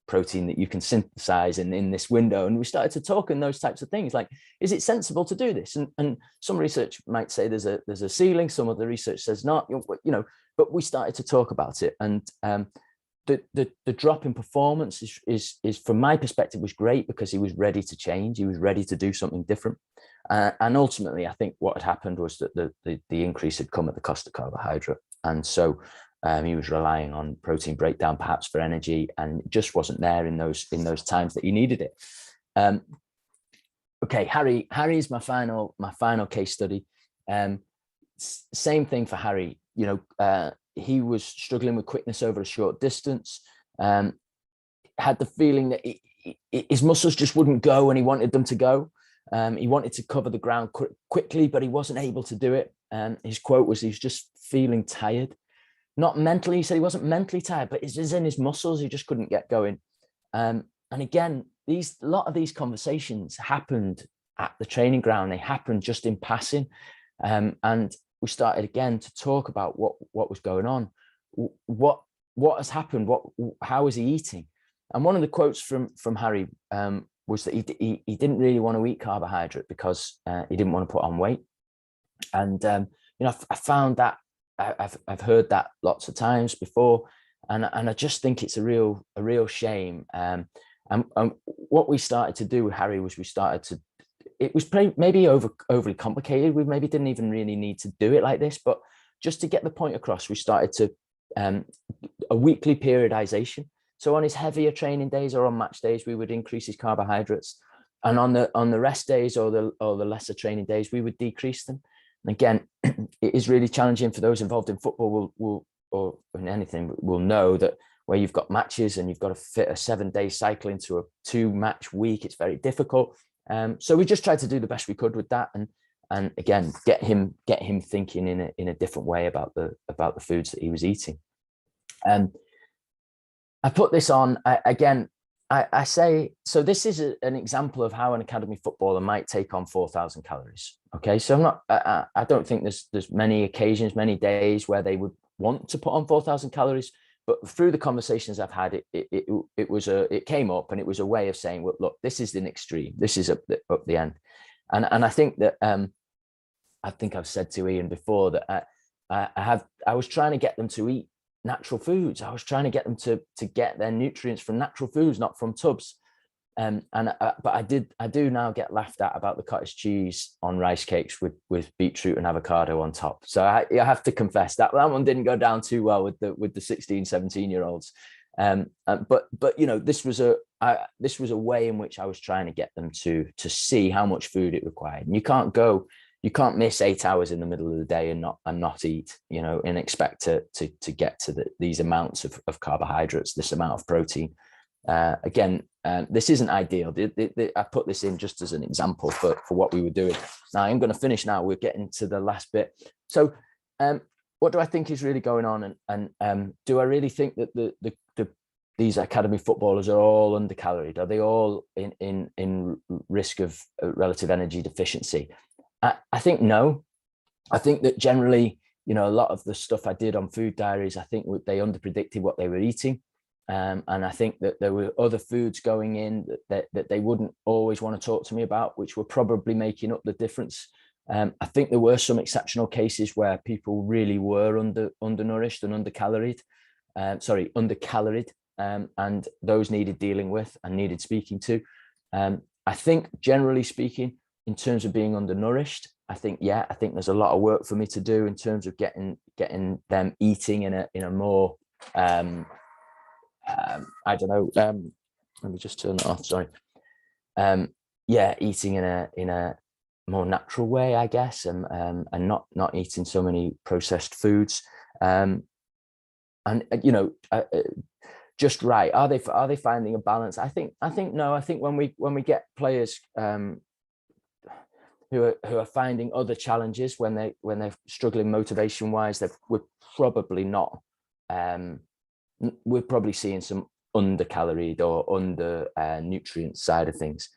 protein that you can synthesize in this window? And we started to talk in those types of things, like, is it sensible to do this? And some research might say there's a ceiling, some of the research says not, you know, but we started to talk about it. And the drop in performance is from my perspective was great, because he was ready to change, he was ready to do something different. And ultimately, I think what had happened was that the increase had come at the cost of carbohydrate. And so he was relying on protein breakdown perhaps for energy, and it just wasn't there in those times that he needed it. Okay, Harry is my final case study. Same thing for Harry. You know, he was struggling with quickness over a short distance. Had the feeling that his muscles just wouldn't go, and he wanted them to go. He wanted to cover the ground quickly, but he wasn't able to do it. His quote was, he's just feeling tired. Not mentally, he said he wasn't mentally tired, but it's in his muscles, he just couldn't get going. And again, a lot of these conversations happened at the training ground. They happened just in passing. And we started again to talk about what was going on. what has happened? How is he eating? And one of the quotes from Harry was that he didn't really want to eat carbohydrate because he didn't want to put on weight. And you know, I found that I've heard that lots of times before, and I just think it's a real shame. And what we started to do with Harry was it was maybe overly complicated. We maybe didn't even really need to do it like this, but just to get the point across, we started to a weekly periodization. So on his heavier training days or on match days, we would increase his carbohydrates, and on the rest days or the lesser training days, we would decrease them. And again, it is really challenging for those involved in football or in anything will know that where you've got matches and you've got to fit a 7-day cycle into a 2-match week, it's very difficult. So we just tried to do the best we could with that, and again get him thinking in a different way about the foods that he was eating. I put this on again. I say, so this is an example of how an academy footballer might take on 4,000 calories. Okay, so I don't think there's many occasions, many days where they would want to put on 4,000 calories. But through the conversations I've had, it came up, and it was a way of saying, well, look, this is an extreme. This is up the end, and I think that I think I've said to Ian before that I was trying to get them to eat natural foods. I was trying to get them to get their nutrients from natural foods, not from tubs. But I do now get laughed at about the cottage cheese on rice cakes with beetroot and avocado on top. So I have to confess that one didn't go down too well with the 16, 17-year-olds. But you know, this was a way in which I was trying to get them to see how much food it required. And you can't miss 8 hours in the middle of the day and not eat, you know, and expect to get to these amounts of carbohydrates, this amount of protein. Again, this isn't ideal. I put this in just as an example for what we were doing. Now I'm going to finish now. We're getting to the last bit. So what do I think is really going on? And do I really think that these academy footballers are all undercaloried? Are they all in risk of relative energy deficiency? I think no. I think that generally, you know, a lot of the stuff I did on food diaries, I think they underpredicted what they were eating. And I think that there were other foods going in that they wouldn't always want to talk to me about, which were probably making up the difference. I think there were some exceptional cases where people really were undernourished and undercaloried, and those needed dealing with and needed speaking to. I think generally speaking, in terms of being undernourished, I think there's a lot of work for me to do in terms of getting them eating in a more I don't know. Let me just turn that off. Sorry. Eating in a more natural way, I guess, and not eating so many processed foods. And you know, just right. Are they finding a balance? I think no. I think when we get players who are finding other challenges when they're struggling motivation wise, we're probably not. We're probably seeing some undercaloried or under nutrient side of things.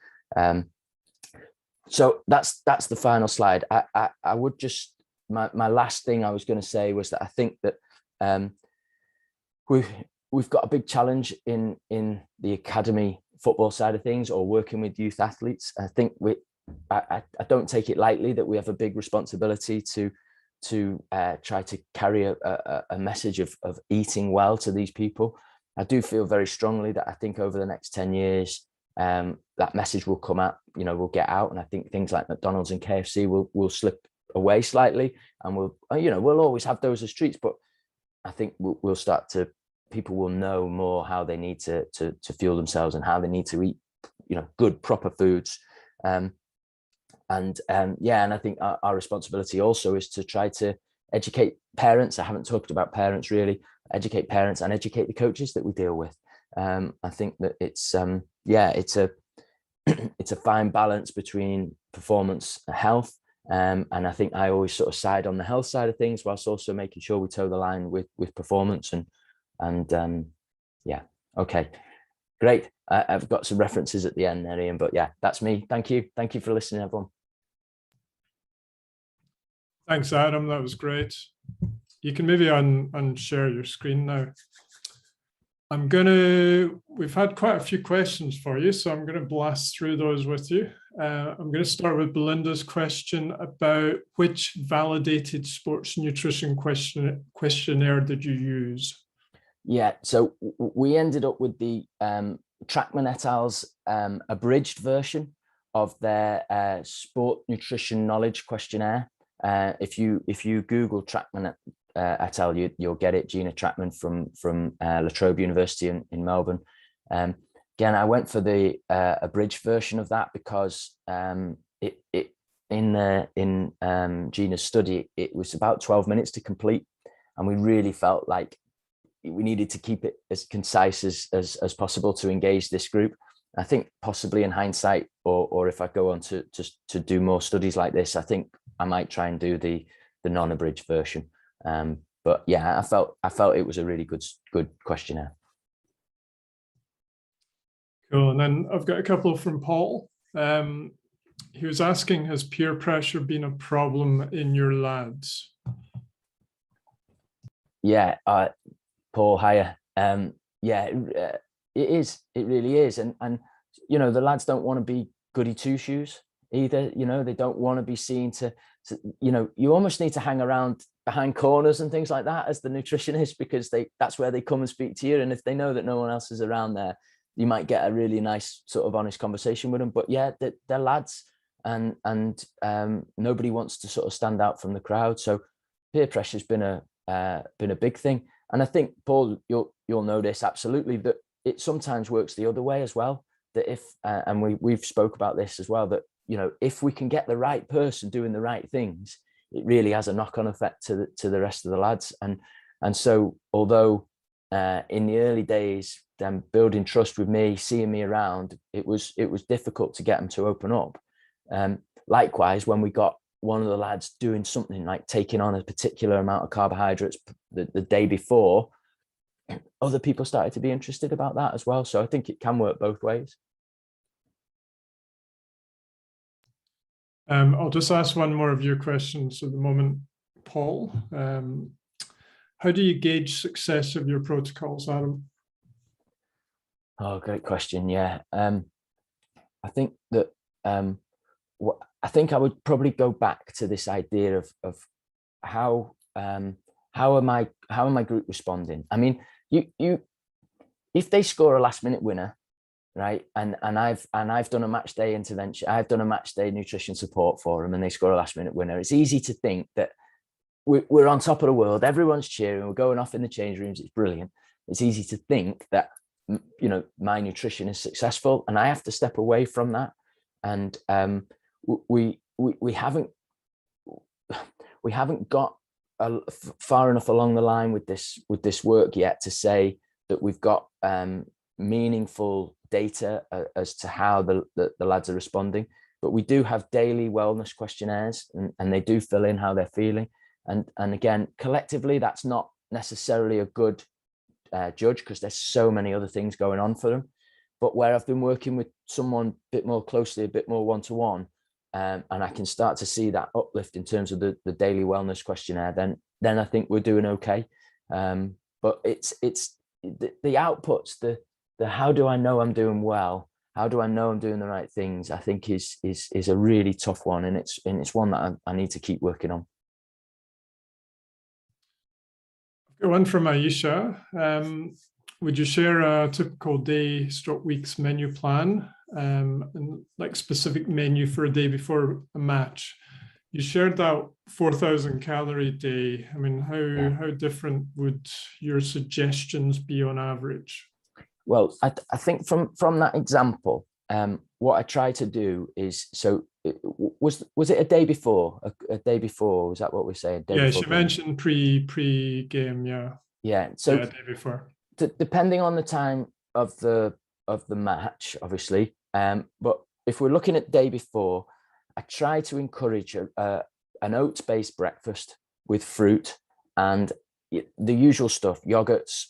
So that's the final slide. I would just my last thing I was going to say was that I think that we've got a big challenge in the academy football side of things, or working with youth athletes. I think I don't take it lightly that we have a big responsibility to try to carry a message of eating well to these people. I do feel very strongly that I think over the next 10 years, that message will come out, you know, will get out. And I think things like McDonald's and KFC will slip away slightly, and we'll always have those as treats, but I think we'll start to, people will know more how they need to fuel themselves and how they need to eat, you know, good, proper foods. And I think our responsibility also is to try to educate parents. I haven't talked about parents really. Educate parents and educate the coaches that we deal with. I think that it's a fine balance between performance and health. And I think I always sort of side on the health side of things, whilst also making sure we toe the line with performance. Okay, great. I've got some references at the end there, Ian, but yeah, that's me. Thank you for listening, everyone. Thanks, Adam. That was great. You can maybe unshare your screen now. We've had quite a few questions for you, so I'm going to blast through those with you. I'm going to start with Belinda's question about which validated sports nutrition questionnaire did you use? Yeah, so we ended up with the Trackman et al.'s abridged version of their sport nutrition knowledge questionnaire. If you Google Trackman et al., you'll get it. Gina Trackman from La Trobe University in Melbourne. Again, I went for the abridged version of that because in Gina's study, it was about 12 minutes to complete, and we really felt like we needed to keep it as concise as possible to engage this group. I think possibly in hindsight, or if I go on to do more studies like this, I think I might try and do the non-abridged version. But yeah, I felt it was a really good questionnaire. Cool. And then I've got a couple from Paul. He was asking, has peer pressure been a problem in your lads? Yeah, Paul, hiya. Yeah, it is. It really is. And you know, the lads don't want to be goody two shoes either. You know, they don't want to be seen to you know, you almost need to hang around behind corners and things like that as the nutritionist, because that's where they come and speak to you. And if they know that no one else is around there, you might get a really nice sort of honest conversation with them. But yeah, they're lads, and nobody wants to sort of stand out from the crowd. So peer pressure has been a big thing. And I think, Paul, you'll know this absolutely, that it sometimes works the other way as well. That if and we've spoke about this as well, that, you know, if we can get the right person doing the right things, it really has a knock-on effect to the rest of the lads. And so although in the early days, them building trust with me, seeing me around, it was difficult to get them to open up. Likewise, when we got one of the lads doing something like taking on a particular amount of carbohydrates the day before, other people started to be interested about that as well. So I think it can work both ways. I'll just ask one more of your questions at the moment, Paul. How do you gauge success of your protocols, Adam? Oh, great question. Yeah. I think that I think I would probably go back to this idea of how are my group responding? I mean, you if they score a last minute winner, right, and I've done a match day intervention, I've done a match day nutrition support for them, and they score a last minute winner, it's easy to think that we're on top of the world, everyone's cheering, we're going off in the change rooms, it's brilliant. It's easy to think that, you know, my nutrition is successful, and I have to step away from that. And we haven't got far enough along the line with this work yet to say that we've got meaningful data as to how the lads are responding. But we do have daily wellness questionnaires, and they do fill in how they're feeling. And again, collectively, that's not necessarily a good judge, because there's so many other things going on for them. But where I've been working with someone a bit more closely, a bit more one-to-one, and I can start to see that uplift in terms of the daily wellness questionnaire, then I think we're doing okay. But it's the outputs, the how do I know I'm doing well? How do I know I'm doing the right things? I think is a really tough one, and it's one that I need to keep working on. One from Aisha. Would you share a typical day / week's menu plan, and like specific menu for a day before a match? You shared that 4,000 calorie day. I mean, how different would your suggestions be on average? Well, I think from that example, what I try to do is, so was it a day before? A day before, was that what we're saying? Yeah, she mentioned pre-game, yeah. Yeah, so yeah, day before. Depending on the time of the match, obviously. But if we're looking at day before, I try to encourage an oats-based breakfast with fruit and the usual stuff, yogurts,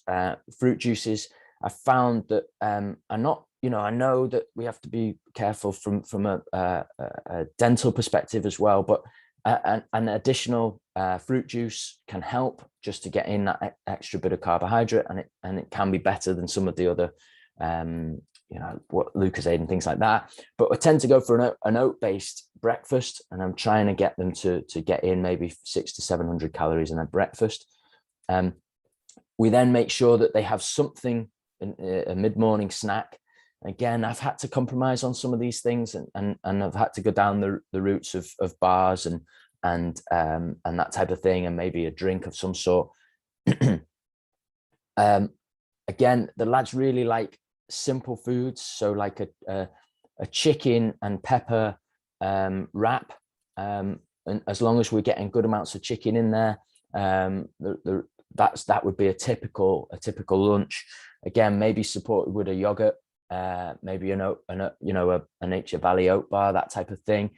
fruit juices. I found that I'm not, you know, I know that we have to be careful from a dental perspective as well, but an additional fruit juice can help just to get in that extra bit of carbohydrate, and it can be better than some of the other what Lucozade and things like that. But I tend to go for an oat-based breakfast, and I'm trying to get them to get in maybe 600 to 700 calories in a breakfast. We then make sure that they have something, a mid-morning snack. Again, I've had to compromise on some of these things, and I've had to go down the routes of bars and that type of thing, and maybe a drink of some sort. Again, the lads really like simple foods, so like a chicken and pepper wrap, and as long as we're getting good amounts of chicken in there, that would be a typical lunch. Again, maybe supported with a yogurt, maybe a Nature Valley oat bar, that type of thing.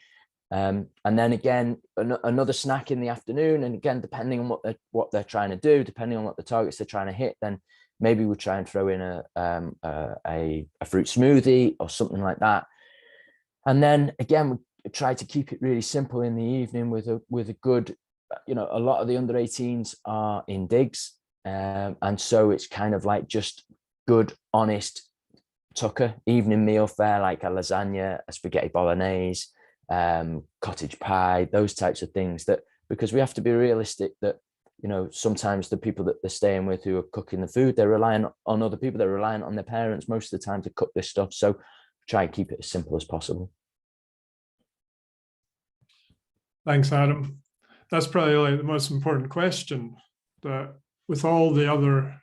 And then again, another snack in the afternoon. And again, depending on what they're trying to do, depending on what the targets they're trying to hit, then maybe we'll try and throw in a fruit smoothie or something like that. And then again, we try to keep it really simple in the evening with a good, a lot of the under 18s are in digs. And so it's kind of like just good, honest tucker evening meal fare, like a lasagna, a spaghetti bolognese, cottage pie, those types of things, that because we have to be realistic that sometimes the people that they're staying with who are cooking the food, they're relying on other people, they're relying on their parents most of the time to cook this stuff. So try and keep it as simple as possible. Thanks, Adam. That's probably like the most important question, that with all the other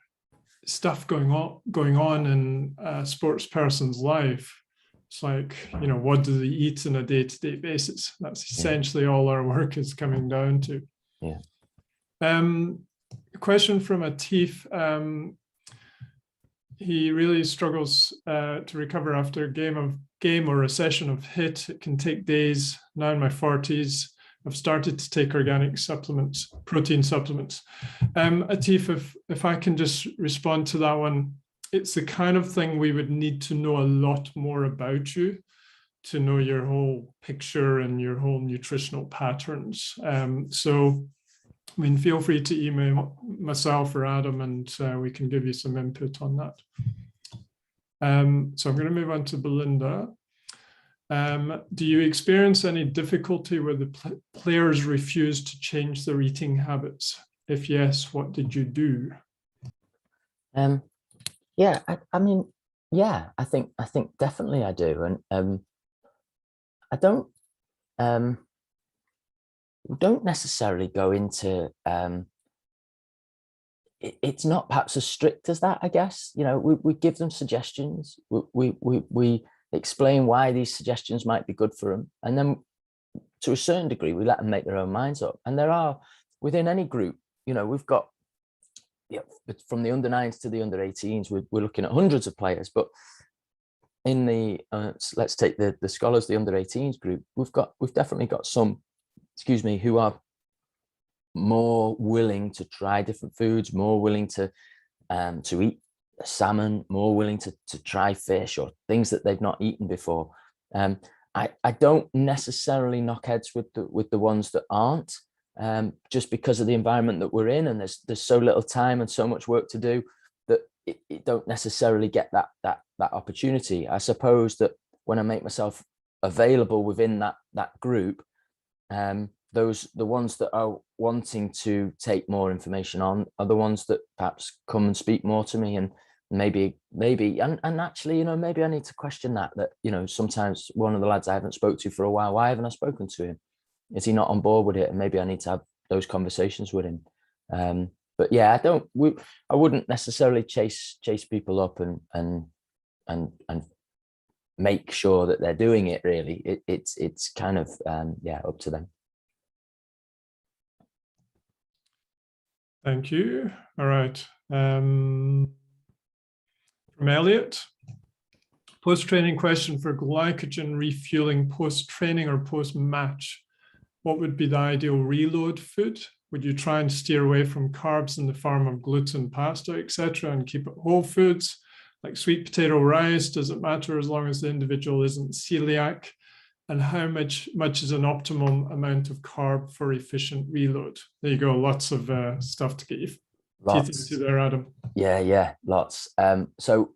stuff going on in a sports person's life, it's like, what do they eat on a day-to-day basis? That's essentially all our work is coming down to. Yeah. A question from Atif. He really struggles to recover after a game or a session of HIIT. It can take days. Now in my 40s, I've started to take organic supplements, protein supplements. Atif, if I can just respond to that one, it's the kind of thing we would need to know a lot more about you to know your whole picture and your whole nutritional patterns. So, feel free to email myself or Adam, and we can give you some input on that. So I'm going to move on to Belinda. Do you experience any difficulty where the players refuse to change their eating habits? If yes, what did you do? Yeah, I think definitely I do, and I don't necessarily go into it's not perhaps as strict as that, I guess. We give them suggestions, we explain why these suggestions might be good for them, and then to a certain degree we let them make their own minds up. And there are, within any group, we've got from the under 9s to the under 18s, we're looking at hundreds of players, but in the let's take the scholars, the under 18s group, we've definitely got some, who are more willing to try different foods, more willing to eat salmon, more willing to try fish or things that they've not eaten before. I don't necessarily knock heads with the ones that aren't, just because of the environment that we're in, and there's so little time and so much work to do that it don't necessarily get that opportunity. I suppose that when I make myself available within that group, the ones that are wanting to take more information on are the ones that perhaps come and speak more to me, and maybe and actually, maybe I need to question that sometimes one of the lads I haven't spoke to for a while, why haven't I spoken to him? Is he not on board with it? And maybe I need to have those conversations with him. But yeah, I wouldn't necessarily chase people up and make sure that they're doing it. Really, it's kind of up to them. Thank you. All right. From Elliot, post-training question for glycogen refueling post-training or post-match. What would be the ideal reload food? Would you try and steer away from carbs in the form of gluten, pasta, etc., and keep it whole foods like sweet potato rice? Does it matter as long as the individual isn't celiac? and how much is an optimum amount of carb for efficient reload? There you go. Lots of stuff to get your teeth into there, Adam. Yeah, lots. So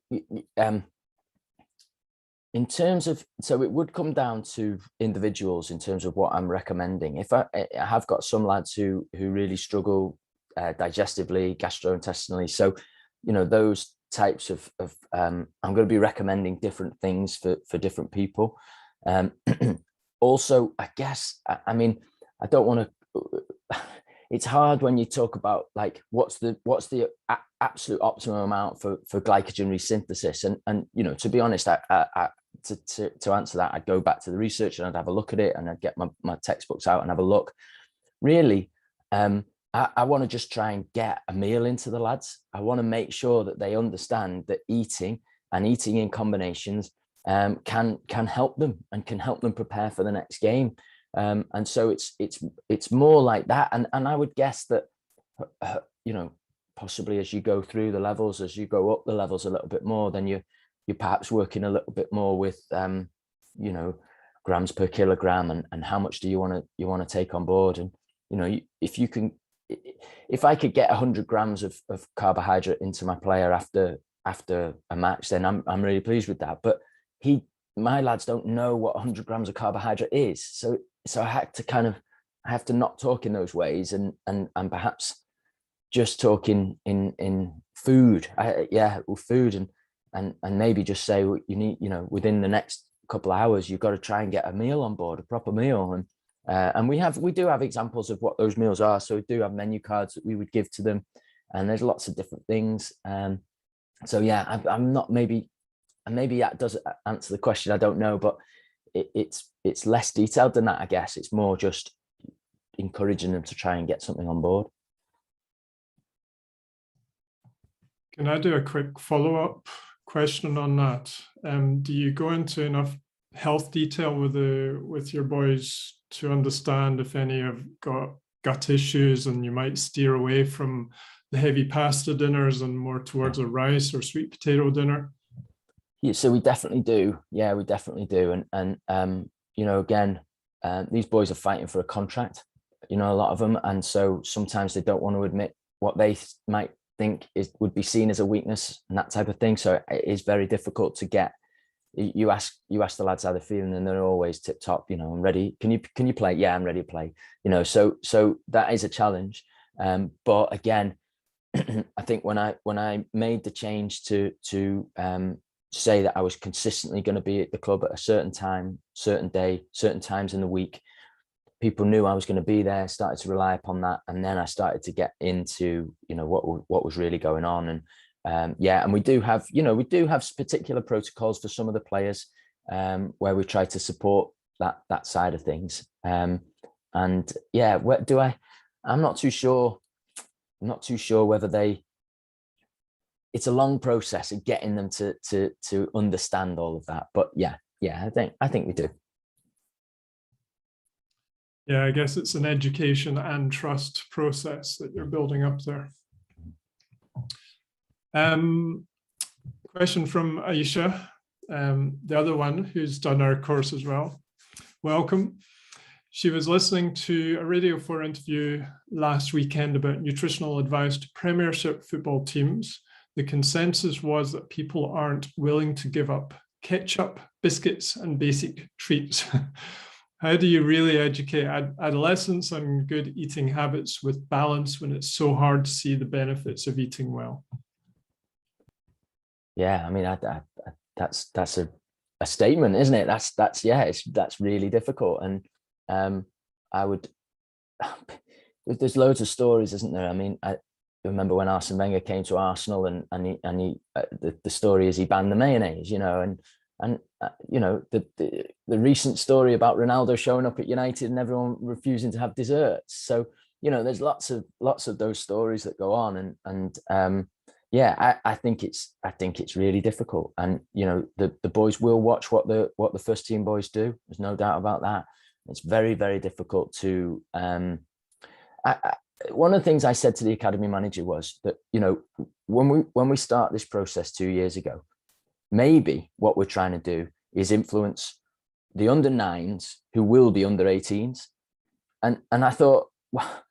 in terms of, so it would come down to individuals in terms of what I'm recommending. If I have got some lads who really struggle digestively, gastrointestinally, so those types of I'm going to be recommending different things for different people. Also, I guess, I mean, I don't want to. It's hard when you talk about like what's the absolute optimum amount for glycogen resynthesis, and to be honest, to answer that, I'd go back to the research and I'd have a look at it, and I'd get my textbooks out and have a look. Really, I want to just try and get a meal into the lads. I want to make sure that they understand that eating in combinations can help them and can help them prepare for the next game. And so it's more like that. And I would guess that, possibly as you go through the levels, as you go up the levels a little bit more, then you're perhaps working a little bit more with, grams per kilogram and how much do you want to take on board. And, if I could get 100 grams of carbohydrate into my player after a match, then I'm really pleased with that. But my lads don't know what 100 grams of carbohydrate is. So I have to not talk in those ways and perhaps just talk in food. Food and maybe just say you need, within the next couple of hours, you've got to try and get a meal on board, a proper meal. And we do have examples of what those meals are. So we do have menu cards that we would give to them, and there's lots of different things. So yeah, I'm not maybe that does answer the question. I don't know, but it's less detailed than that, I guess. It's more just encouraging them to try and get something on board. Can I do a quick follow-up question on that? Do you go into enough health detail with your boys to understand if any have got gut issues, and you might steer away from the heavy pasta dinners and more towards a rice or sweet potato dinner? Yeah, so we definitely do. Yeah, we definitely do. And again, these boys are fighting for a contract, a lot of them. And so sometimes they don't want to admit what they might think would be seen as a weakness and that type of thing. So it is very difficult to get. You ask the lads how they're feeling, and they're always tip top. I'm ready. Can you play? Yeah, I'm ready to play. So that is a challenge. But again, I think when I made the change to say that I was consistently going to be at the club at a certain time, certain day, certain times in the week, people knew I was going to be there, started to rely upon that. And then I started to get into, what was really going on. And and we do have particular protocols for some of the players where we try to support that side of things. I'm not too sure. I'm not too sure whether it's a long process of getting them to understand all of that. But yeah, I think we do. Yeah, I guess it's an education and trust process that you're building up there. Question from Aisha, the other one who's done our course as well. Welcome. She was listening to a Radio 4 interview last weekend about nutritional advice to Premiership football teams. The consensus was that people aren't willing to give up ketchup, biscuits, and basic treats. How do you really educate adolescents on good eating habits with balance when it's so hard to see the benefits of eating well? Yeah, I mean, that's a statement, isn't it? That's really difficult. And there's loads of stories, isn't there? I mean, I remember when Arsene Wenger came to Arsenal, and the story is he banned the mayonnaise, and the recent story about Ronaldo showing up at United and everyone refusing to have desserts. So there's lots of those stories that go on, and I think it's really difficult. And the boys will watch what the first team boys do. There's no doubt about that. It's very, very difficult to. One of the things I said to the academy manager was that when we start this process 2 years ago, maybe what we're trying to do is influence the under 9s who will be under 18s. And I thought, well,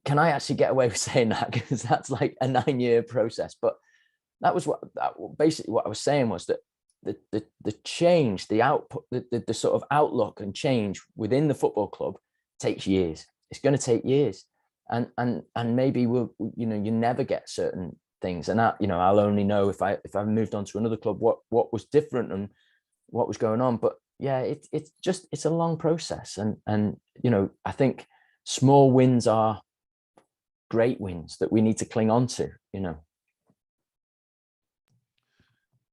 can I actually get away with saying that? Because that's like a 9-year process. But that was basically what I was saying, was that the change, the output, the sort of outlook and change within the football club takes years. It's going to take years. And maybe you never get certain things. And I'll only know if I moved on to another club, what was different and what was going on. But yeah, it's a long process. And I think small wins are great wins that we need to cling on to,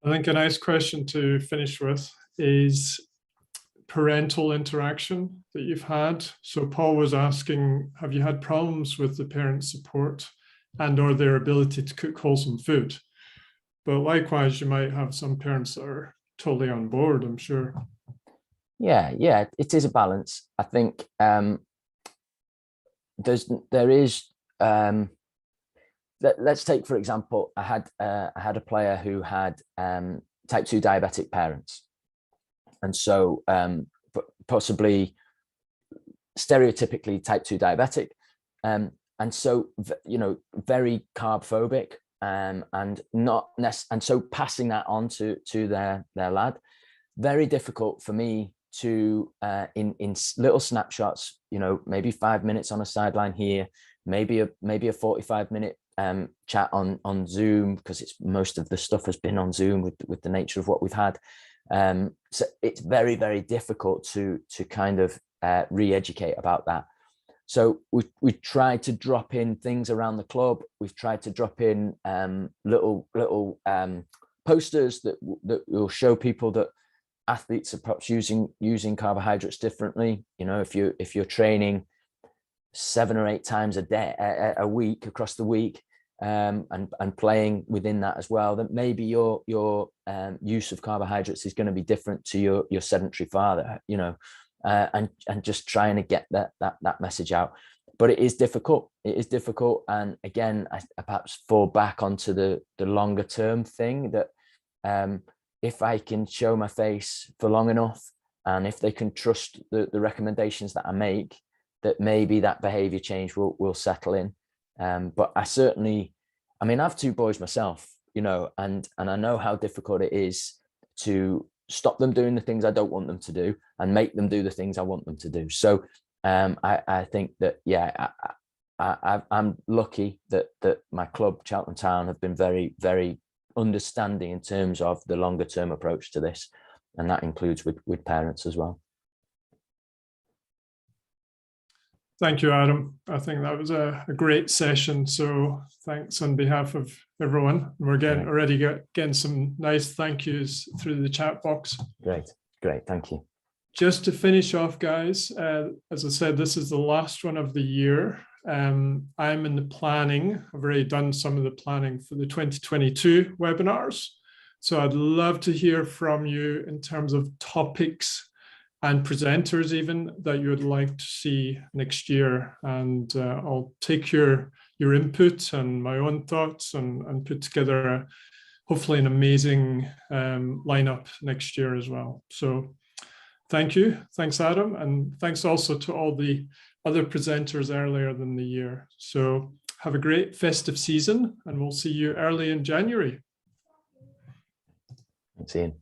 I think a nice question to finish with is parental interaction that you've had. So Paul was asking, have you had problems with the parent support and or their ability to cook wholesome food? But likewise, you might have some parents that are totally on board, I'm sure. Yeah, it is a balance. I think let's take, for example, I had a player who had type 2 diabetic parents. And so possibly stereotypically type 2 diabetic. And so, very carb phobic and so passing that on to their lad, very difficult for me to, in little snapshots, maybe 5 minutes on a sideline here, maybe a 45-minute chat on Zoom, because most of the stuff has been on Zoom with the nature of what we've had. So it's very, very difficult to kind of re-educate about that. So we tried to drop in things around the club. We've tried to drop in little posters that will show people that athletes are perhaps using carbohydrates differently. If you're training 7 or 8 times a week across the week, and playing within that as well, that maybe your use of carbohydrates is going to be different to your sedentary father, and just trying to get that message out. But it is difficult. And again, I perhaps fall back onto the longer term thing that if I can show my face for long enough, and if they can trust the recommendations that I make, that maybe that behavior change will settle in. But I have 2 boys myself, and I know how difficult it is to stop them doing the things I don't want them to do and make them do the things I want them to do. So I think that, I'm lucky that my club, Cheltenham Town, have been very, very understanding in terms of the longer term approach to this. And that includes with parents as well. Thank you, Adam. I think that was a great session. So thanks on behalf of everyone. We're already getting some nice thank yous through the chat box. Great. Thank you. Just to finish off, guys, as I said, this is the last one of the year. I'm in the planning. I've already done some of the planning for the 2022 webinars. So I'd love to hear from you in terms of topics and presenters even that you would like to see next year. And I'll take your input and my own thoughts and put together hopefully an amazing lineup next year as well. So thank you. Thanks, Adam. And thanks also to all the other presenters earlier than the year. So have a great festive season, and we'll see you early in January. Thanks, Ian.